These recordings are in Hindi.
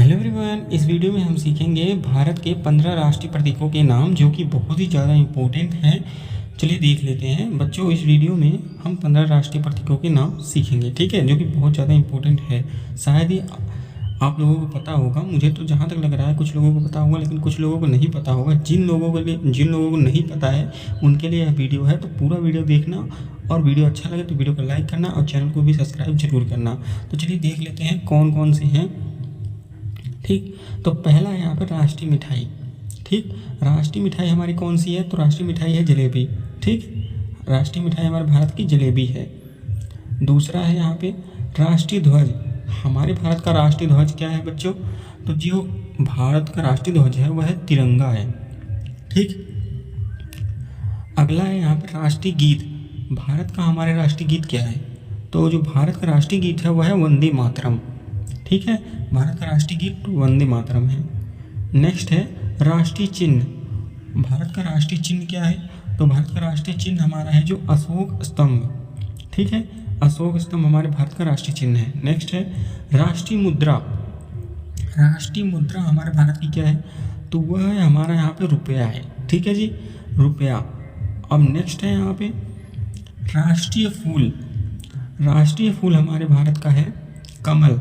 हेलो एवरीवन, इस वीडियो में हम सीखेंगे भारत के 15 राष्ट्रीय प्रतीकों के नाम जो कि बहुत ही ज़्यादा इम्पोर्टेंट हैं। चलिए देख लेते हैं बच्चों। इस वीडियो में हम 15 राष्ट्रीय प्रतीकों के नाम सीखेंगे, ठीक है, जो कि बहुत ज़्यादा इम्पोर्टेंट है। शायद ही आप लोगों को पता होगा, मुझे तो जहाँ तक लग रहा है कुछ लोगों को पता होगा, लेकिन कुछ लोगों को नहीं पता होगा। जिन लोगों को नहीं पता है उनके लिए यह वीडियो है, तो पूरा वीडियो देखना और वीडियो अच्छा लगे तो वीडियो को लाइक करना और चैनल को भी सब्सक्राइब जरूर करना। तो चलिए देख लेते हैं कौन कौन से हैं। ठीक, तो पहला है यहाँ पर राष्ट्रीय मिठाई। ठीक, राष्ट्रीय मिठाई हमारी कौन सी है? तो राष्ट्रीय मिठाई है जलेबी। ठीक, राष्ट्रीय मिठाई हमारे भारत की जलेबी है। दूसरा है यहाँ पे राष्ट्रीय ध्वज। हमारे भारत का राष्ट्रीय ध्वज क्या है बच्चों? तो जो भारत का राष्ट्रीय ध्वज है वह तिरंगा है। ठीक, अगला है यहाँ पर राष्ट्रीय गीत। भारत का हमारे राष्ट्रीय गीत क्या है? तो जो भारत का राष्ट्रीय गीत है वह है वंदे मातरम। ठीक है, भारत का राष्ट्रीय गीत वंदे मातरम है। नेक्स्ट है राष्ट्रीय चिन्ह। भारत का राष्ट्रीय चिन्ह क्या है? तो भारत का राष्ट्रीय चिन्ह हमारा है जो अशोक स्तंभ। ठीक है, अशोक स्तंभ हमारे भारत का राष्ट्रीय चिन्ह है। नेक्स्ट है राष्ट्रीय मुद्रा। राष्ट्रीय मुद्रा हमारे भारत की क्या है? तो वह है हमारा यहाँ पे रुपया है। ठीक है जी, रुपया। अब नेक्स्ट है यहाँ पे राष्ट्रीय फूल। राष्ट्रीय फूल हमारे भारत का है कमल।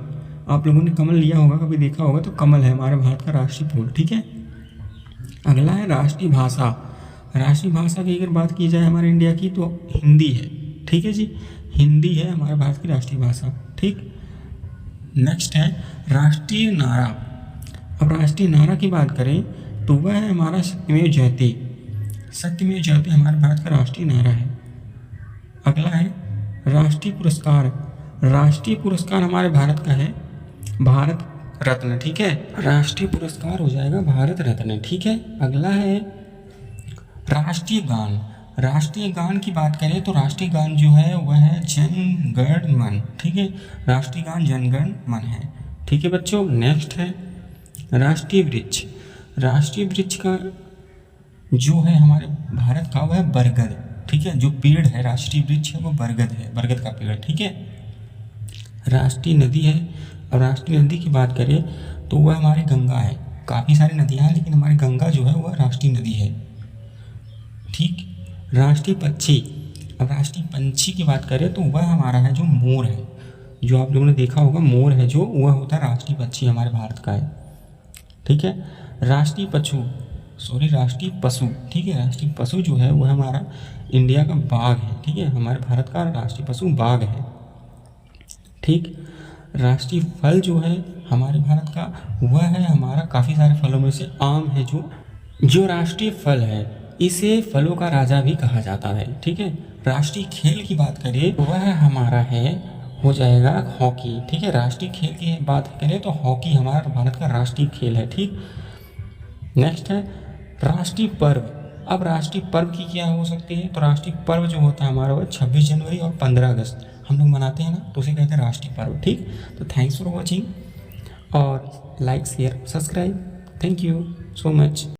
आप लोगों ने कमल लिया होगा, कभी देखा होगा, तो कमल है हमारे भारत का राष्ट्रीय फूल। ठीक है, अगला है राष्ट्रीय भाषा। राष्ट्रीय भाषा की अगर बात की जाए हमारे इंडिया की तो हिंदी है। ठीक है जी, हिंदी है हमारे भारत की राष्ट्रीय भाषा। ठीक, नेक्स्ट है राष्ट्रीय नारा। अब राष्ट्रीय नारा की बात करें तो वह है हमारा सत्यमेव जयते। सत्यमेव जयते हमारे भारत का राष्ट्रीय नारा है। अगला है राष्ट्रीय पुरस्कार। राष्ट्रीय पुरस्कार हमारे भारत का है भारत रत्न। ठीक है, राष्ट्रीय पुरस्कार हो जाएगा भारत रत्न। ठीक है, अगला है राष्ट्रीय गान। राष्ट्रीय गान की बात करें तो राष्ट्रीय गान जो है वह है जन गण मन। ठीक है, राष्ट्रीय गान जन गण मन है। ठीक है बच्चों, नेक्स्ट है राष्ट्रीय वृक्ष। राष्ट्रीय वृक्ष का जो है हमारे भारत का वह है बरगद। ठीक है, जो पेड़ है राष्ट्रीय वृक्ष है वो बरगद है, बरगद का पेड़। ठीक है, राष्ट्रीय नदी है। और राष्ट्रीय नदी की बात करें तो वह हमारी गंगा है। काफ़ी सारी नदियाँ हैं लेकिन हमारी गंगा जो है वह राष्ट्रीय नदी है। ठीक, राष्ट्रीय पक्षी। अब राष्ट्रीय पंछी की बात करें तो वह हमारा है जो मोर है। जो आप लोगों ने देखा होगा मोर है जो, वह होता है राष्ट्रीय पक्षी हमारे भारत का है। ठीक है, राष्ट्रीय राष्ट्रीय पशु। ठीक है, राष्ट्रीय पशु जो है वह हमारा इंडिया का बाघ है। ठीक है, हमारे भारत का राष्ट्रीय पशु बाघ है। ठीक, राष्ट्रीय फल जो है हमारे भारत का वह है हमारा, काफ़ी सारे फलों में से आम है जो राष्ट्रीय फल है। इसे फलों का राजा भी कहा जाता है। ठीक है, राष्ट्रीय खेल की बात करें वह हमारा है हो जाएगा हॉकी। ठीक है, राष्ट्रीय खेल की बात करें तो हॉकी हमारा भारत का राष्ट्रीय खेल है। ठीक, नेक्स्ट है राष्ट्रीय पर्व। अब राष्ट्रीय पर्व की क्या हो सकती है? तो राष्ट्रीय पर्व जो होता है हमारा वह 26 जनवरी और 15 अगस्त हम लोग मनाते हैं ना, तो उसे कहते हैं राष्ट्रीय पर्व। ठीक, तो थैंक्स फॉर वॉचिंग और like share subscribe. Thank you so much.